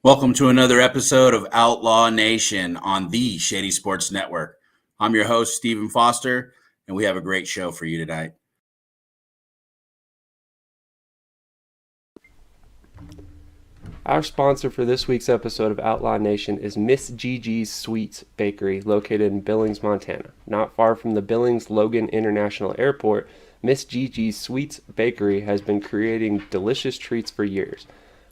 Welcome to another episode of Outlaw Nation on the Shady Sports Network. I'm your host, Stephen Foster, and we have a great show for you tonight. Our sponsor for this week's episode of Outlaw Nation is Miss Gigi's Sweets Bakery, located in Billings, Montana. Not far from the Billings Logan International Airport, Miss Gigi's Sweets Bakery has been creating delicious treats for years.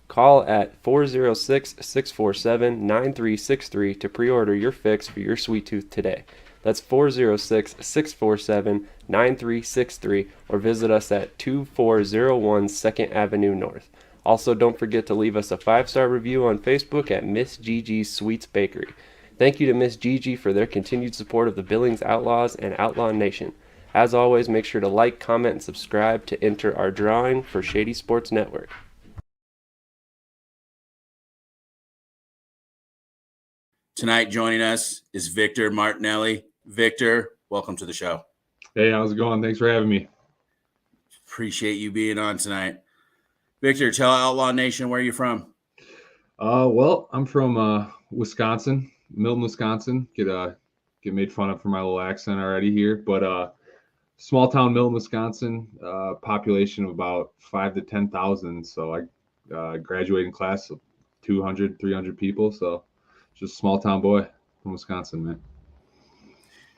Call at 406-647-9363 to pre-order your fix for your sweet tooth today. That's 406-647-9363 or visit us at 2401 2nd Avenue North. Also, don't forget to leave us a 5-star review on Facebook at Miss Gigi's Sweets Bakery. Thank you to Miss Gigi for their continued support of the Billings Outlaws and Outlaw Nation. As always, make sure to like, comment, and subscribe to enter our drawing for Shady Sports Network. Tonight joining us is Victor Martinelli. Victor, welcome to the show. Hey, how's it going? Thanks for having me. Appreciate you being on tonight. Victor, tell Outlaw Nation where you're from. Well, I'm from Wisconsin, Milton, Wisconsin. Get made fun of for my little accent already here, but small town Milton, Wisconsin. Population of about 5,000 to 10,000. So I graduating class of 200, 300 people. So just a small town boy from Wisconsin, man.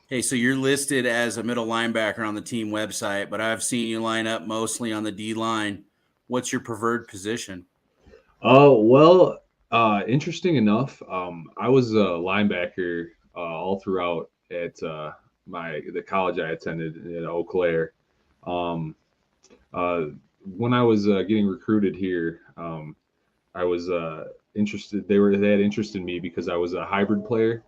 Hey, so you're listed as a middle linebacker on the team website, but I've seen you line up mostly on the D line. What's your preferred position? Interesting enough, I was a linebacker all throughout at the college I attended in Eau Claire. When I was getting recruited here, I was interested. They had interest in me because I was a hybrid player.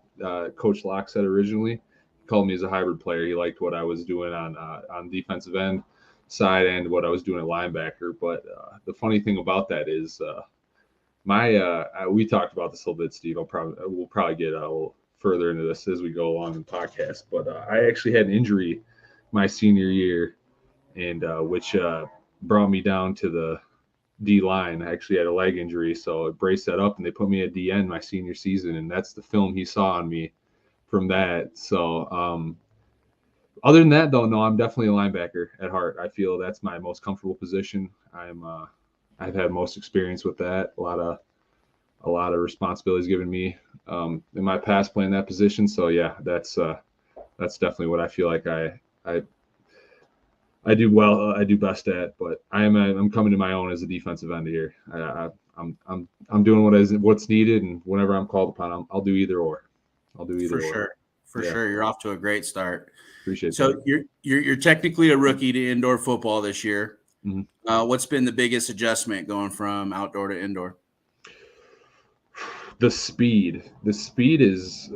Coach Locke said originally, he called me as a hybrid player. He liked what I was doing on defensive end side and what I was doing at linebacker. But the funny thing about that is we talked about this a little bit, Steve. We'll probably get a little further into this as we go along in the podcast. But I actually had an injury my senior year, and which brought me down to the D line. I actually had a leg injury, so I braced that up, and they put me at DN my senior season, and that's the film he saw on me from that. So other than that, though, no, I'm definitely a linebacker at heart. I feel that's my most comfortable position. I've had most experience with that. A lot of responsibilities given me in my past playing that position. So yeah, that's definitely what I feel like I do well. I do best at. But I'm coming to my own as a defensive end here. I'm doing what's needed, and whenever I'm called upon, I'll do either or. I'll do either or. For sure. You're off to a great start. Appreciate so that. You're technically a rookie to indoor football this year. Mm-hmm. What's been the biggest adjustment going from outdoor to indoor? The speed is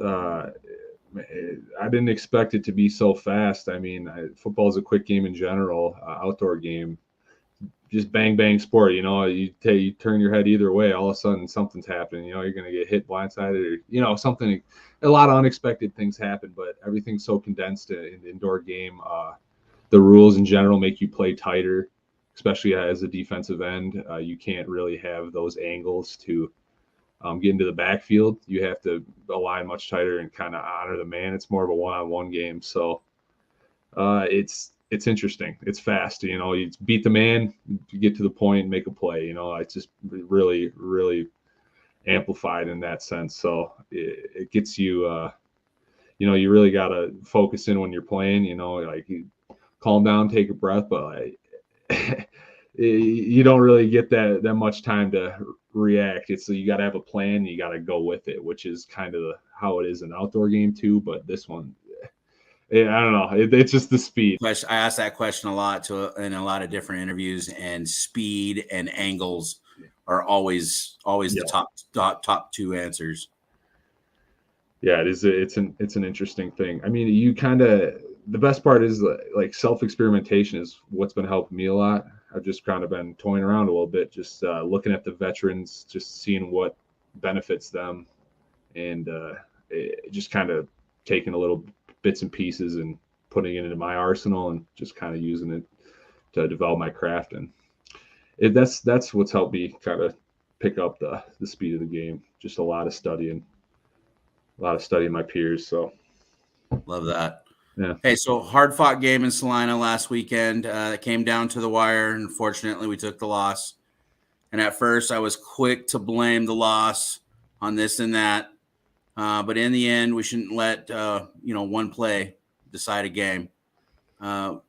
I didn't expect it to be so fast. I mean, football is a quick game in general. Outdoor game, just bang bang sport. You know, you turn your head either way, all of a sudden something's happening. You know, you're gonna get hit blindsided, or something. A lot of unexpected things happen, but everything's so condensed in the indoor game. The rules in general make you play tighter, especially as a defensive end. You can't really have those angles to get into the backfield. You have to align much tighter and kind of honor the man. It's more of a one-on-one game. So it's interesting. It's fast. You know, you beat the man, you get to the point, and make a play. You know, it's just really, really amplified in that sense. So it gets you, you really got to focus in when you're playing, like you calm down, take a breath, but you don't really get that much time to react. It's you got to have a plan. You got to go with it, which is kind of how it is in an outdoor game too. But this one, I don't know. It's just the speed. I asked that question a lot in a lot of different interviews, and speed and angles are always the top two answers. Yeah, it is. It's an interesting thing. I mean, the best part is like self-experimentation is what's been helping me a lot. I've just kind of been toying around a little bit, just looking at the veterans, just seeing what benefits them, and just kind of taking a little bits and pieces and putting it into my arsenal and just kind of using it to develop my craft. And that's what's helped me kind of pick up the speed of the game. Just a lot of studying my peers. So Love that. yeah. Hey, so hard fought game in Salina last weekend. It came down to the wire. Unfortunately, we took the loss. And at first, I was quick to blame the loss on this and that. But in the end, we shouldn't let one play decide a game, or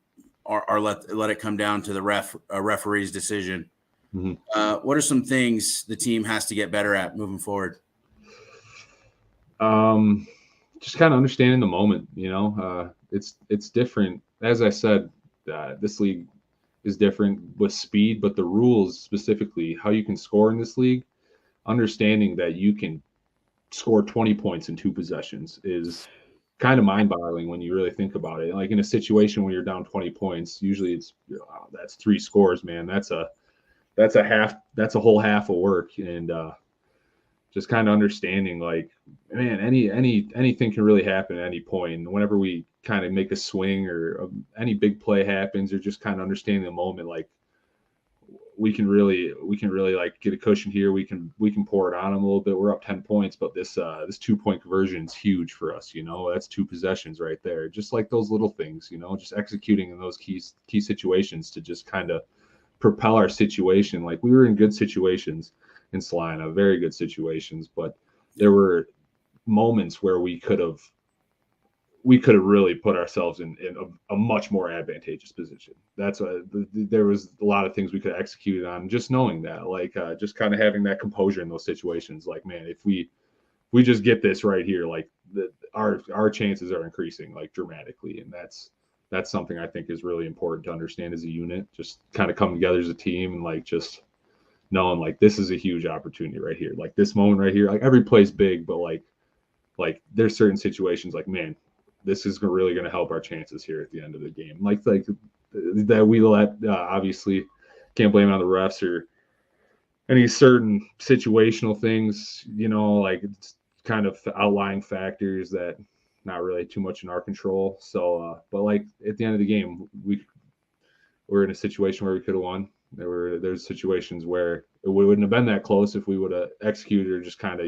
let it come down to the referee's decision. Mm-hmm. What are some things the team has to get better at moving forward? Just kind of understanding the moment. It's different. As I said, this league is different with speed, but the rules specifically how you can score in this league, understanding that you can score 20 points in 2 possessions is kind of mind-boggling when you really think about it. Like in a situation where you're down 20 points, usually it's that's 3 scores, man. That's a whole half of work. And just kind of understanding, like, man, anything can really happen at any point. And whenever we kind of make a swing or any big play happens, or just kind of understanding the moment, like we can really like get a cushion here. We can pour it on them a little bit. We're up 10 points, but this 2-point conversion is huge for us. That's 2 possessions right there. Just like those little things, just executing in those key situations to just kind of propel our situation. Like we were in good situations in Salina, very good situations, but there were moments where we could have really put ourselves in a much more advantageous position. That's there was a lot of things we could have executed on. Just knowing that, like just kind of having that composure in those situations. Like, man, if we just get this right here, like our chances are increasing like dramatically, and that's something I think is really important to understand as a unit. Just kind of come together as a team and like just knowing like this is a huge opportunity right here. Like this moment right here, like every play's big, but like there's certain situations like, man, this is really going to help our chances here at the end of the game. Like that we let obviously can't blame it on the refs or any certain situational things, like it's kind of outlying factors that not really too much in our control. So, but like at the end of the game, we're in a situation where we could have won. There's situations where it wouldn't have been that close if we would have executed or just kind of,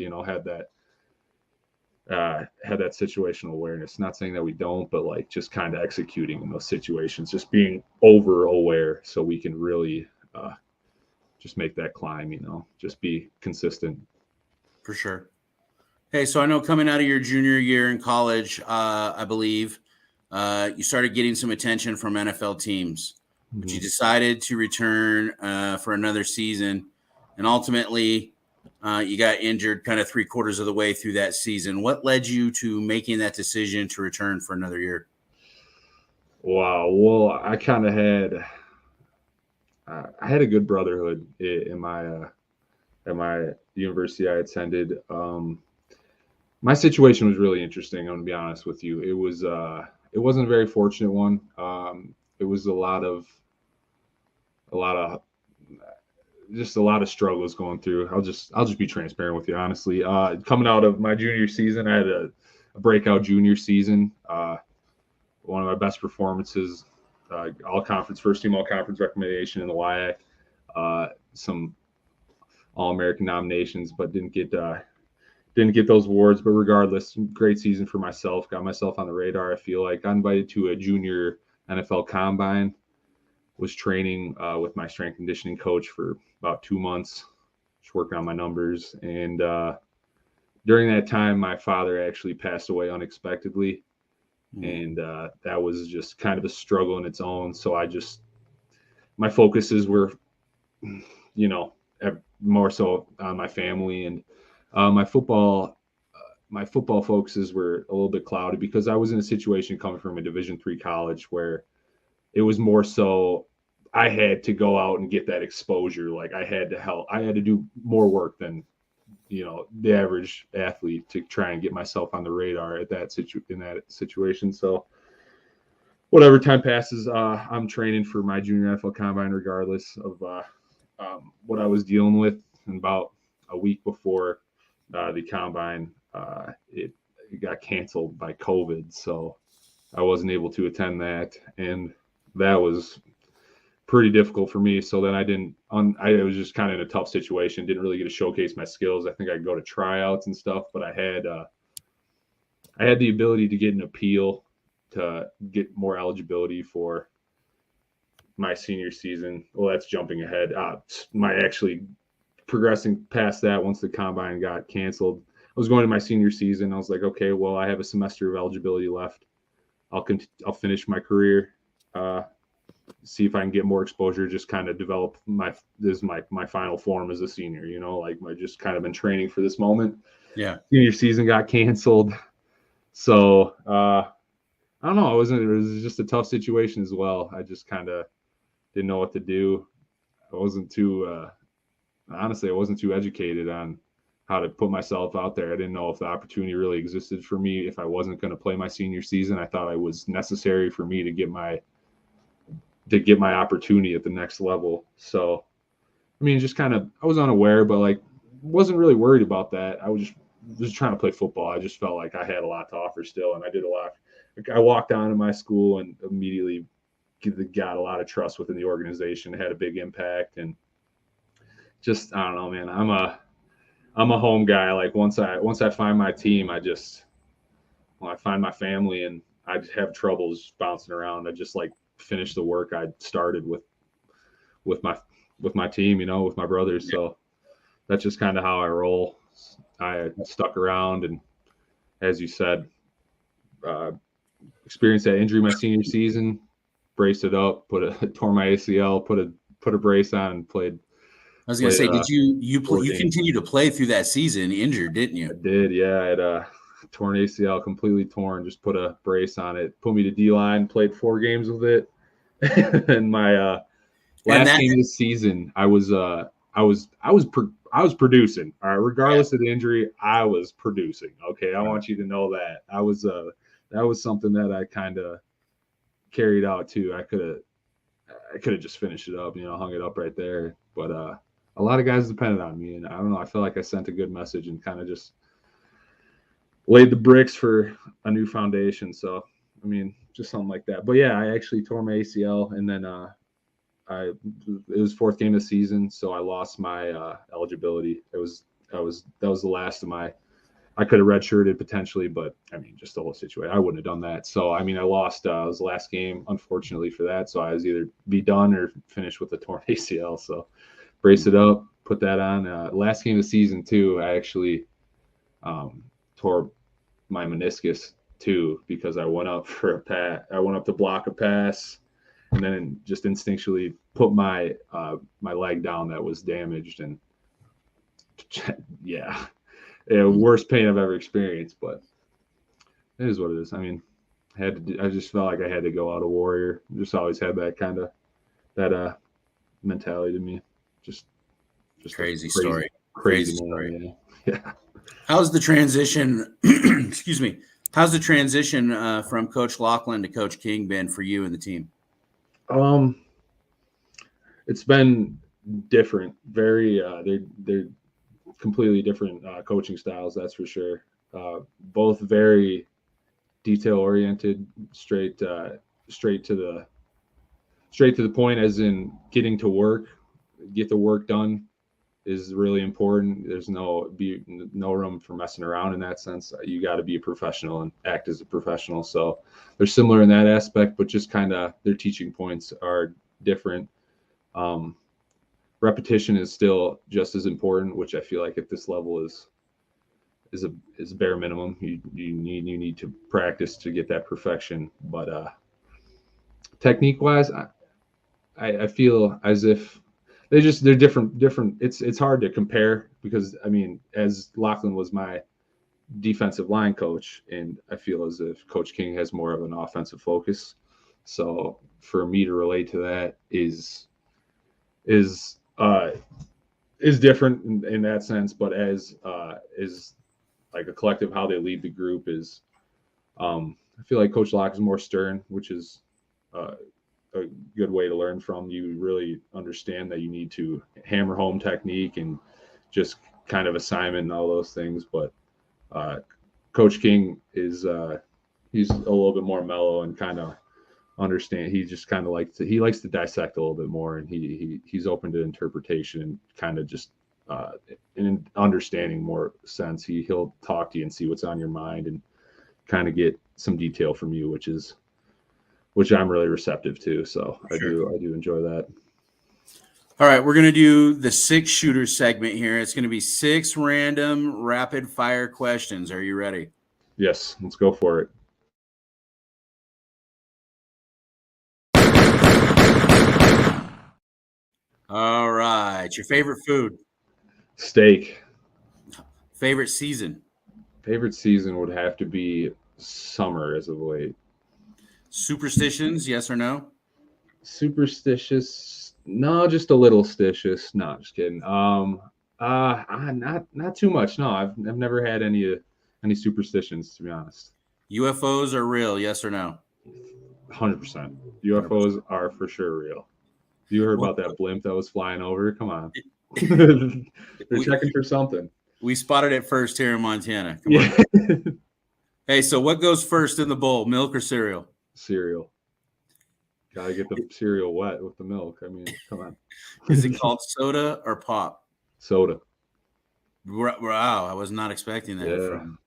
had that situational awareness. Not saying that we don't, but like just kind of executing in those situations, just being over aware so we can really just make that climb, just be consistent. For sure. Hey, so I know coming out of your junior year in college, I believe you started getting some attention from NFL teams, but you decided to return for another season, and ultimately you got injured kind of 3/4 of the way through that season. What led you to making that decision to return for another year? Wow. Well, I kind of had a good brotherhood in my at my university I attended. My situation was really interesting. I'm gonna be honest with you. It wasn't a very fortunate one. It was a lot of just a lot of struggles going through. I'll just be transparent with you, honestly. Coming out of my junior season, I had a breakout junior season. One of my best performances, all conference, first team all conference recommendation in the WIAC. Some All American nominations, but didn't get those awards. But regardless, great season for myself. Got myself on the radar. I feel like got invited to a junior NFL combine. Was training with my strength conditioning coach for about 2 months, just working on my numbers. And during that time, my father actually passed away unexpectedly. And that was just kind of a struggle in its own. So my focuses were, more so on my family, and my football focuses were a little bit cloudy because I was in a situation coming from a Division III college where it was more so I had to go out and get that exposure. Like I had to help. I had to do more work than the average athlete to try and get myself on the radar at that in that situation. So whatever time passes, I'm training for my junior NFL combine regardless of what I was dealing with. And about a week before the combine, it got canceled by COVID, so I wasn't able to attend that, and that was pretty difficult for me. So then I was just kind of in a tough situation. Didn't really get to showcase my skills. I think I could go to tryouts and stuff, but I had the ability to get an appeal to get more eligibility for my senior season. Well, that's jumping ahead. My actually progressing past that, once the combine got canceled, I was going to my senior season. I was like, okay, well, I have a semester of eligibility left. I'll finish my career, see if I can get more exposure, just kind of develop my final form as a senior, like I just kind of been training for this moment. Yeah. Senior season got canceled. So, I don't know. It was just a tough situation as well. I just kind of didn't know what to do. Honestly, I wasn't too educated on how to put myself out there. I didn't know if the opportunity really existed for me. If I wasn't going to play my senior season, I thought it was necessary for me to get my opportunity at the next level. So, I mean, just kind of, I was unaware, but like, wasn't really worried about that. I was just trying to play football. I just felt like I had a lot to offer still, and I did a lot. I walked on to my school and immediately got a lot of trust within the organization, had a big impact, and just, I don't know, man, I'm a home guy. Like once I find my team, when I find my family, and I have troubles bouncing around, I just like finish the work I started with my team, with my brothers. So that's just kind of how I roll. I stuck around, and as you said, experienced that injury my senior season, braced it up, tore my ACL, put a brace on, and played. I was going to say, did you games. continue to play through that season injured, didn't you? I did, yeah. I had a torn ACL, completely torn, just put a brace on it, put me to D-line, played 4 games with it. And my last game of the season, I was producing. All right, regardless of the injury, I was producing. Okay, I want you to know that. That was something that I kind of carried out too. I could have just finished it up, hung it up right there. But a lot of guys depended on me, and I don't know. I feel like I sent a good message and kind of just laid the bricks for a new foundation. So, I mean, just something like that. But yeah, I actually tore my ACL, and then it was 4th game of the season, so I lost my eligibility. That was the last of my. I could have redshirted potentially, but I mean, just the whole situation. I wouldn't have done that. So, I mean, I lost. It was the last game, unfortunately, for that. So I was either be done or finish with a torn ACL. So, brace it up, put that on. Last game of the season too, I actually tore my meniscus too, because I went up for a pass. I went up to block a pass, and then just instinctually put my leg down that was damaged, and yeah, worst pain I've ever experienced. But it is what it is. I mean, I just felt like I had to go out a warrior. Just always had that kind of mentality to me. Just crazy story. Crazy story. Yeah. How's the transition? Excuse me. How's the transition from Coach Lachlan to Coach King been for you and the team? It's been different. Very, they're completely different coaching styles. That's for sure. Both very detail oriented, straight to the point, as in getting to work, get the work done is really important. There's no room for messing around in that sense. You got to be a professional and act as a professional. So they're similar in that aspect, but just kind of their teaching points are different. Repetition is still just as important, which I feel like at this level is a bare minimum. You need to practice to get that perfection. But technique wise, I feel as if they're different. It's hard to compare, because I mean, as Lachlan was my defensive line coach, and I feel as if Coach King has more of an offensive focus. So for me to relate to that is different in that sense, but as is like a collective, how they lead the group is, I feel like Coach Locke is more stern, which is a good way to learn from. You really understand that you need to hammer home technique and just kind of assignment and all those things. But Coach King is he's a little bit more mellow and kind of understand. He just kind of likes to dissect a little bit more, and he's open to interpretation and kind of just in understanding more sense. He'll talk to you and see what's on your mind and kind of get some detail from you, which I'm really receptive to. So I do enjoy that. All right, we're going to do the 6-shooter segment here. It's going to be 6 random rapid fire questions. Are you ready? Yes, let's go for it. All right. Your favorite food? Steak. Favorite season? Favorite season would have to be summer as of late. Superstitions, yes or no? Superstitious? No, just a little stitious. No, just kidding. Not too much. No, I've never had any superstitions, to be honest. UFOs are real, yes or no? 100%. UFOs are for sure real. You heard about that blimp that was flying over? Come on. They're checking for something. We spotted it first here in Montana. Come Yeah. on. Hey, so what goes first in the bowl, milk or cereal? Cereal. Gotta get the cereal wet with the milk. I mean, come on. Is it called soda or pop? Soda. Wow, I was not expecting that Yeah. from.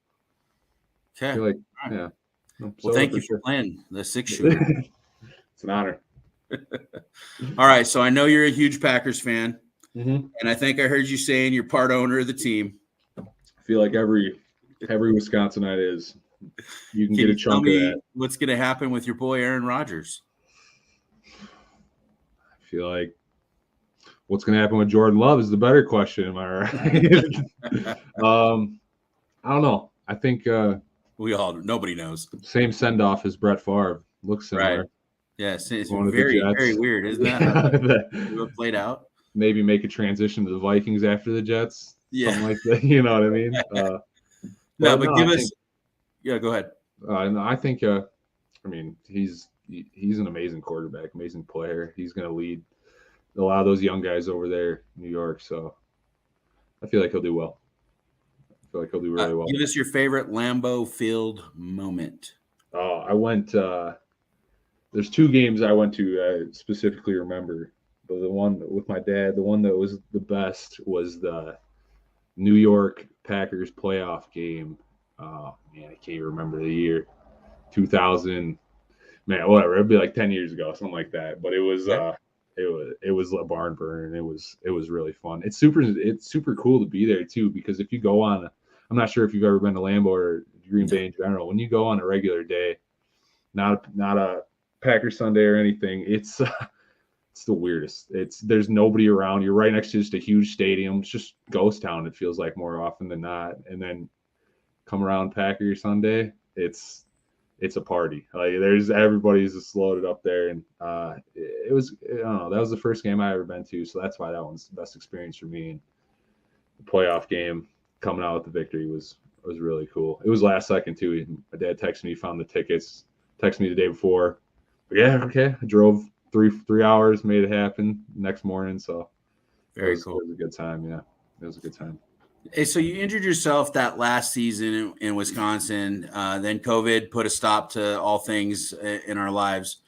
Okay. I feel like, right. yeah. No, Well, thank you for playing the 6-shooter. It's an honor. All right, so I know you're a huge Packers fan, Mm-hmm. and I think I heard you saying you're part owner of the team. I feel like every Wisconsinite is. You can Can get a you tell chunk of me that. what's going to happen with your boy Aaron Rodgers? I feel like what's going to happen with Jordan Love is the better question. Am I right? I don't know. I think Nobody knows. same send off as Brett Favre. Looks similar. Right. Yes, it's Going to the very, Jets. very weird, isn't that? What played out? Maybe make a transition to the Vikings after the Jets. Yeah. Something like that. You know what I mean? Give us. Yeah, go ahead. No, I think. I mean, he's an amazing quarterback, amazing player. He's going to lead a lot of those young guys over there in New York. So I feel like he'll do well. I feel like he'll do really well. Give us your favorite Lambeau Field moment. Oh, I went. There's 2 games I went to. I specifically remember, but the one with my dad, the one that was the best was the New York Packers playoff game. Oh man, I can't remember the year. 2000. Man, whatever. It'd be like 10 years ago, something like that. But it was. Yeah. It was a barn burner, and it was really fun. It's super cool to be there too, because if you go on, I'm not sure if you've ever been to Lambeau or Green Bay in general. When you go on a regular day, not a Packer Sunday or anything, it's the weirdest. There's nobody around. You're right next to just a huge stadium. It's just ghost town. It feels like more often than not. And then come around Packer Sunday, it's a party. Like everybody's just loaded up there, and it was, I don't know, that was the first game I ever been to, so that's why that one's the best experience for me. And the playoff game, coming out with the victory was really cool. It was last second too. My dad texted me, found the tickets, texted me the day before. But yeah, okay. I drove 3 hours, made it happen next morning. So Very cool. It was a good time. Yeah, it was a good time. Hey, so you injured yourself that last season in Wisconsin. Then COVID put a stop to all things in our lives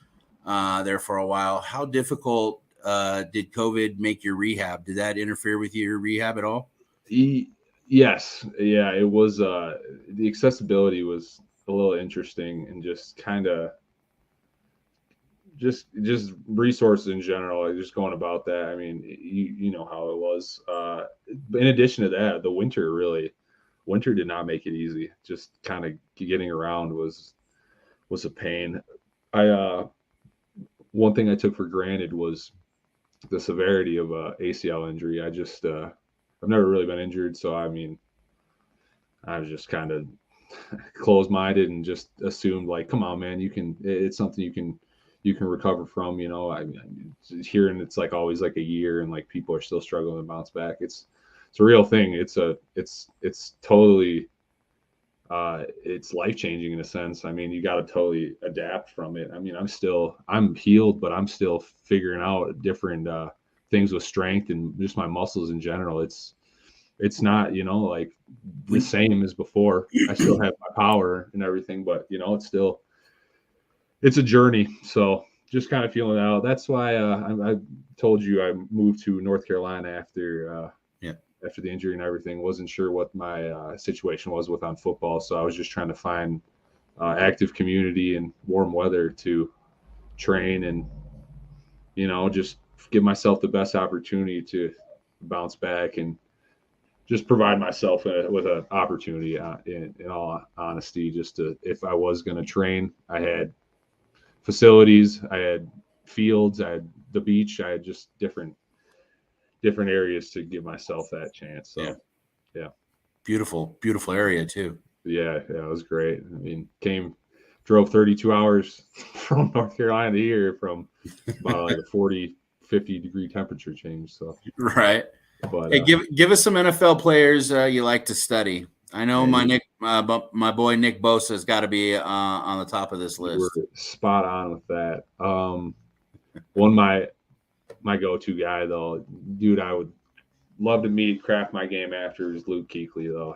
there for a while. How difficult did COVID make your rehab? Did that interfere with your rehab at all? Yes. Yeah, it was. The accessibility was a little interesting, and just kind of just resources in general, like just going about that. I mean, you know how it was. In addition to that, the winter did not make it easy. Just kind of getting around was a pain. One thing I took for granted was the severity of a ACL injury. I've never really been injured, so I mean, I was just kind of closed-minded and just assumed, like, come on, man, it's something you can recover from. You know, I mean, hearing it's like always like a year, and like people are still struggling to bounce back. It's a real thing. It's totally it's life-changing in a sense. I mean, you got to totally adapt from it. I mean, I'm healed, but I'm still figuring out different things with strength and just my muscles in general. It's not, you know, like the same as before. I still have my power and everything, but you know, it's it's a journey. So just kind of feeling it out. That's why I told you I moved to North Carolina after the injury and everything. Wasn't sure what my situation was on football, so I was just trying to find active community and warm weather to train and just give myself the best opportunity to bounce back and just provide myself with an opportunity. In all honesty, just to, if I was going to train, I had facilities, I had fields, I had the beach, I had just different areas to give myself that chance. So yeah. Beautiful area too. Yeah, it was great. I mean, drove 32 hours from North Carolina to here from about like a 40, 50 degree temperature change. So right. But hey, give us some NFL players you like to study. I know my boy Nick Bosa's got to be on the top of this list. We're spot on with that. One my go-to guy though, dude, I would love to meet, craft my game after, is Luke Kuechly though.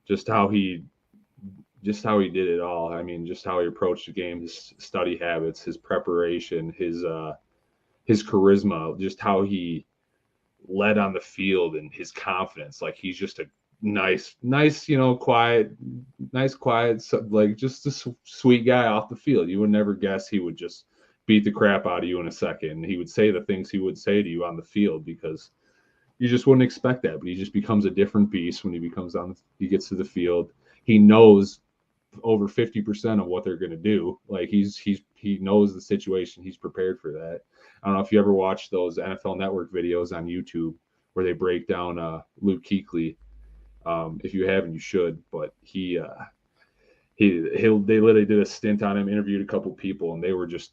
Just how he did it all. I mean, just how he approached the game, his study habits, his preparation, his charisma, just how he led on the field and his confidence. Like he's just a nice, quiet, like just a sweet guy off the field. You would never guess he would just beat the crap out of you in a second. He would say the things he would say to you on the field because you just wouldn't expect that. But he just becomes a different beast when he gets to the field. He knows over 50% of what they're going to do. Like he knows the situation. He's prepared for that. I don't know if you ever watched those NFL Network videos on YouTube where they break down Luke Kuechly. If you haven't, you should. But they literally did a stint on him, interviewed a couple people, and they were just,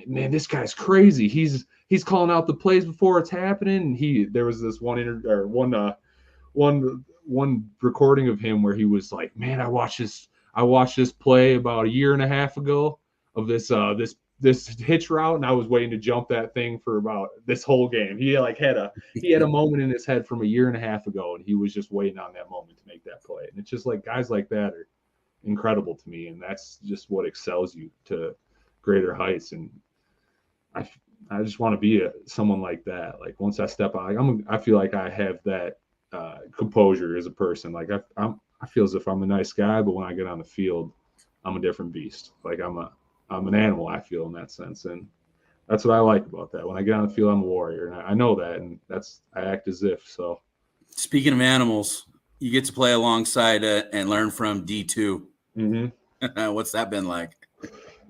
man, this guy's crazy. He's calling out the plays before it's happening. And there was this one recording of him where he was like, man, I watched this play about a year and a half ago of this hitch route, and I was waiting to jump that thing for about this whole game. He had a moment in his head from a year and a half ago, and he was just waiting on that moment to make that play. And it's just like guys like that are incredible to me, and that's just what excels you to greater heights. And I just want to be someone like that. Like once I step out, I feel like I have that composure as a person. Like I feel as if I'm a nice guy, but when I get on the field, I'm a different beast. Like I'm an animal, I feel, in that sense. And that's what I like about that. When I get on the field, I'm a warrior. And I know that, and I act as if. So speaking of animals, you get to play alongside and learn from D2. Mm-hmm. What's that been like?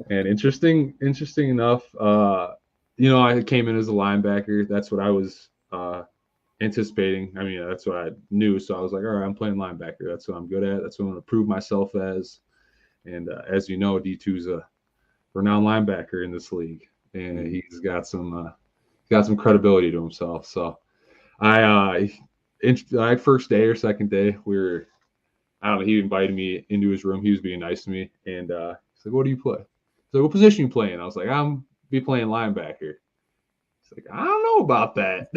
And interesting enough, I came in as a linebacker. That's what I was anticipating. I mean, that's what I knew. So I was like, all right, I'm playing linebacker. That's what I'm good at. That's what I'm going to prove myself as. And as you know, D2's a renowned linebacker in this league, and he's got some credibility to himself. So I first day or second day, he invited me into his room. He was being nice to me, and he's like, what do you play? He's like, what position you playing? I was like, I'm be playing linebacker. He's like, I don't know about that.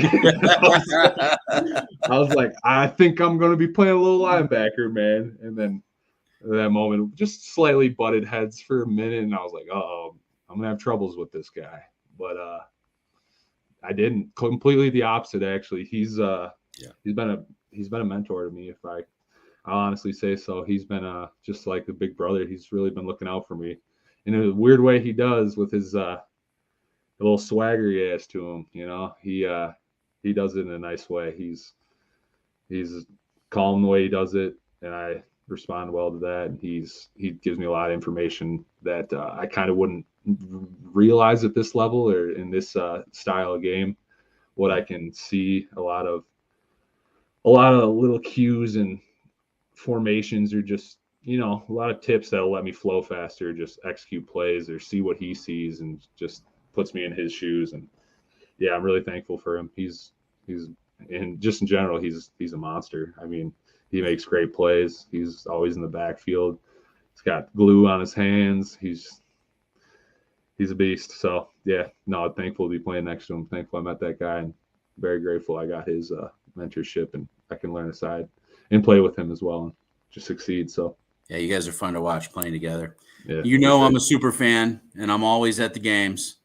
I was like, I think I'm going to be playing a little linebacker, man. And then at that moment, just slightly butted heads for a minute, and I was like, uh-oh, I'm going to have troubles with this guy. But I didn't. Completely the opposite, actually. He's been a mentor to me, if I'll honestly say so. He's been just like a big brother. He's really been looking out for me in a weird way. He does with his little swagger he has to him. He does it in a nice way. He's calm the way he does it, and I respond well to that. And he gives me a lot of information that I kind of wouldn't realize at this level or in this style of game. What I can see a lot of little cues and formations, or just a lot of tips that'll let me flow faster, just execute plays or see what he sees, and just puts me in his shoes. And yeah, I'm really thankful for him. He's and just in general, he's a monster. I mean, he makes great plays. He's always in the backfield. He's got glue on his hands. He's a beast. So yeah, no, I'm thankful to be playing next to him. Thankful I met that guy, and very grateful I got his mentorship, and I can learn aside and play with him as well and just succeed. So yeah, you guys are fun to watch playing together. Yeah, You know, I'm a super fan, and I'm always at the games,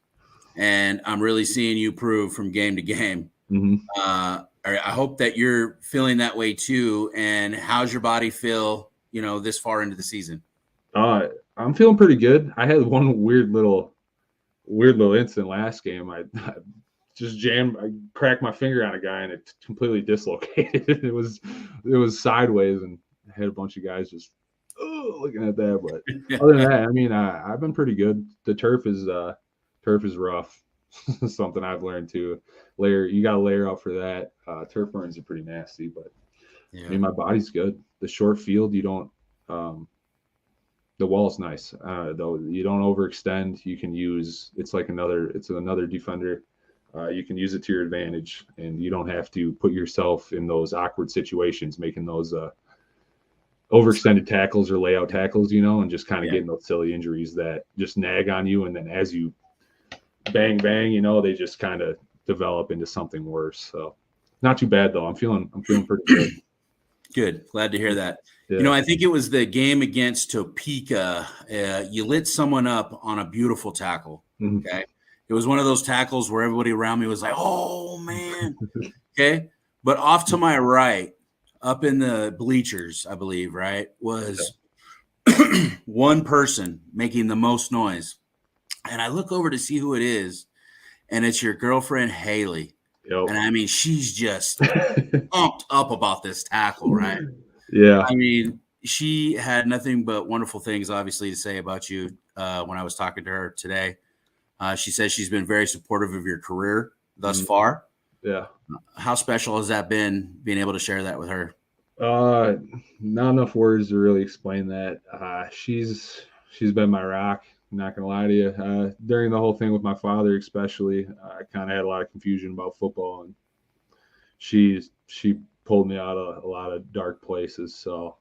and I'm really seeing you prove from game to game. I hope that you're feeling that way too. And how's your body feel, this far into the season? I'm feeling pretty good. I had one weird little incident last game. I just I cracked my finger on a guy and it completely dislocated. it was sideways, and I had a bunch of guys just looking at that. But other than that, I mean, I've been pretty good. The turf is rough. Something I've learned too. You got to layer up for that. Turf burns are pretty nasty, but I mean, my body's good. The short field, you don't. The wall's nice, though. You don't overextend. You can use. It's another defender. You can use it to your advantage, and you don't have to put yourself in those awkward situations, making those overextended tackles or layout tackles, and just kind of getting those silly injuries that just nag on you, and then as you bang, they just kind of develop into something worse. So, not too bad though. I'm feeling pretty good. Good. Glad to hear that. Yeah. I think it was the game against Topeka. You lit someone up on a beautiful tackle. Okay. It was one of those tackles where everybody around me was like, oh, man. Okay. But off to my right, up in the bleachers, I believe, right, was one person making the most noise. And I look over to see who it is, and it's your girlfriend, Haley. Yep. And I mean, she's just pumped up about this tackle, right? Yeah. I mean, she had nothing but wonderful things, obviously, to say about you when I was talking to her today. She says she's been very supportive of your career thus far. Yeah. How special has that been, being able to share that with her? Not enough words to really explain that. She's been my rock. I'm not gonna lie to you. During the whole thing with my father, especially, I kind of had a lot of confusion about football, and she pulled me out of a lot of dark places. So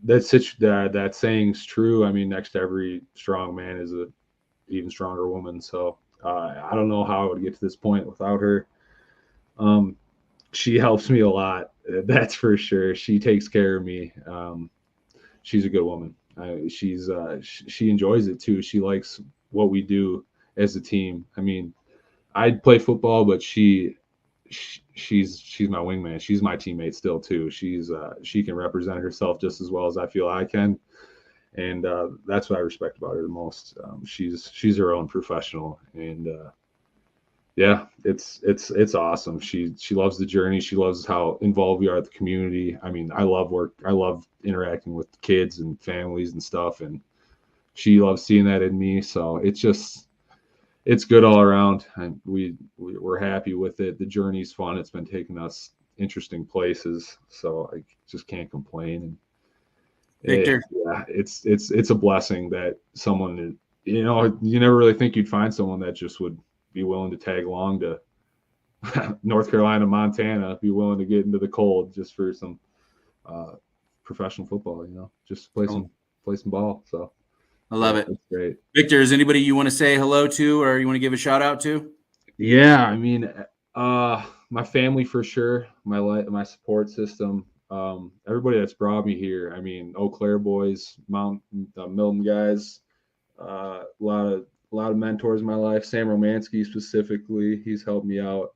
that saying's true. I mean, next to every strong man is a even stronger woman. So I don't know how I would get to this point without her. She helps me a lot. That's for sure. She takes care of me. She's a good woman. She enjoys it too. She likes what we do as a team. I mean, I play football, but she's my wingman. She's my teammate still too. She can represent herself just as well as I feel I can, and that's what I respect about her the most. She's her own professional, and yeah, it's awesome. She loves the journey. She loves how involved we are at the community. I mean, I love work. I love interacting with kids and families and stuff, and she loves seeing that in me. So it's good all around, and we're happy with it. The journey's fun. It's been taking us interesting places, so I just can't complain. Victor, it's a blessing that someone, you never really think you'd find someone that just would be willing to tag along to North Carolina, Montana, be willing to get into the cold just for some professional football, just play some ball. So I love it. That's great. Victor, is anybody you want to say hello to, or you want to give a shout out to? Yeah, I mean, my family for sure, my support system, everybody that's brought me here. I mean, Eau Claire boys, Milton guys, a lot of mentors in my life. Sam Romanski specifically, he's helped me out.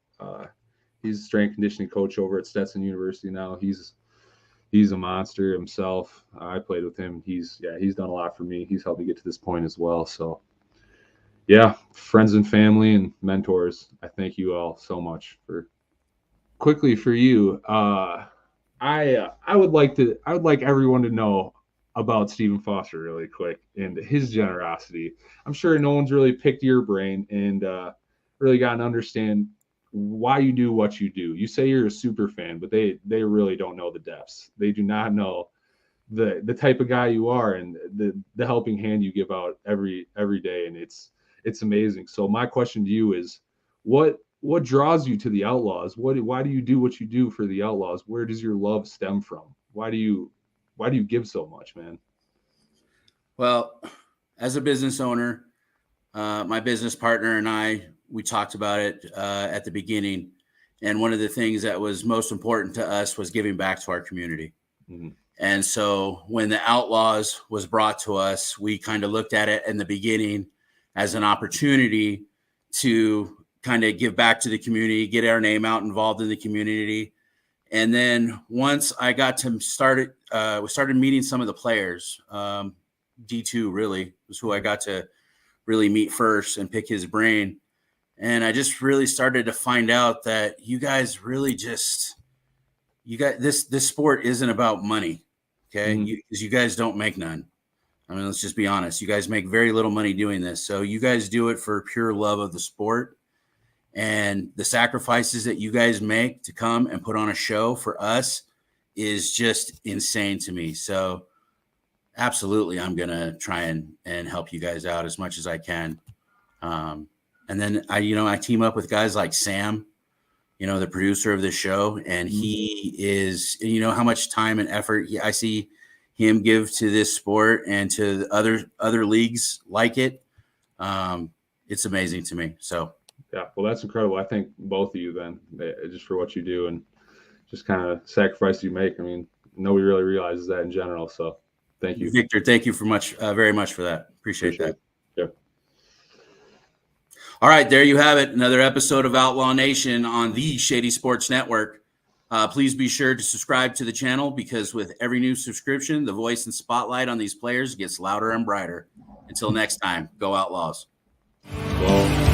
He's a strength conditioning coach over at Stetson University now. He's a monster himself. I played with him. He's done a lot for me. He's helped me get to this point as well. So yeah, friends and family and mentors, I thank you all so much. Quickly for you, I would like everyone to know about Stephen Foster really quick and his generosity. I'm sure no one's really picked your brain and really gotten to understand why you do what you do. You say you're a super fan, but they really don't know the depths. They do not know the type of guy you are and the helping hand you give out every day, and it's amazing. So my question to you is, what draws you to the Outlaws? Why do you do what you do for the Outlaws? Where does your love stem from? Why do you give so much, man? Well, as a business owner, my business partner and we talked about it at the beginning. And one of the things that was most important to us was giving back to our community. Mm-hmm. And so when the Outlaws was brought to us, we kind of looked at it in the beginning as an opportunity to kind of give back to the community, get our name out, involved in the community. And then once I got to we started meeting some of the players. D2 really was who I got to really meet first and pick his brain. And I just really started to find out that you guys really this sport isn't about money. Okay. Because you guys don't make none. I mean, let's just be honest. You guys make very little money doing this. So you guys do it for pure love of the sport. And the sacrifices that you guys make to come and put on a show for us is just insane to me. So absolutely, I'm going to try and help you guys out as much as I can. And then I team up with guys like Sam, the producer of the show, and he is, how much time and effort I see him give to this sport and to other leagues like it. It's amazing to me. So. Yeah, well, that's incredible. I think both of you then, just for what you do and just kind of sacrifice you make. I mean, nobody really realizes that in general. So thank you. Victor, thank you very much for that. Appreciate that. Yeah. All right, there you have it. Another episode of Outlaw Nation on the Shady Sports Network. Please be sure to subscribe to the channel because with every new subscription, the voice and spotlight on these players gets louder and brighter. Until next time, go Outlaws. Well.